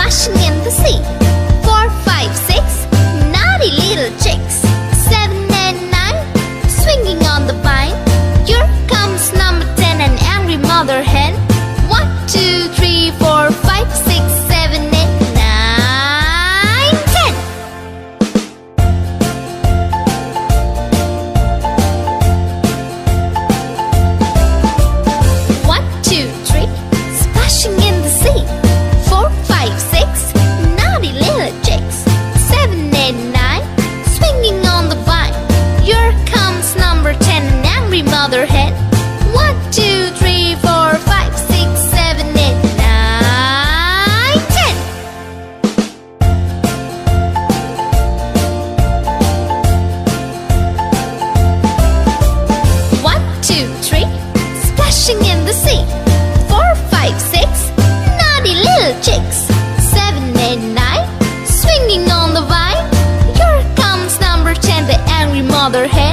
splashing in the sea. 4, 5, 6, naughty little chicks. 7 and 9, swinging on the vine. Here comes number 10, an angry mother hen. 1, 2, 3, 4, 5, 6, 7, 8, 9, 10. 1, 2, 3, splashing in the sea. 4, 5, 6, naughty little chicks. 7, 8, 9, swinging on the vine. Here comes number 10, an angry mother hen. 1, 2, 3, 4, 5, 6, 7, 8, 9, 10. 1, 2, 3, splashing in the sea. 4, 5, 6, naughty little chicks. 7, 8, 9, swinging on the vine. Here comes number 10, the angry mother hen.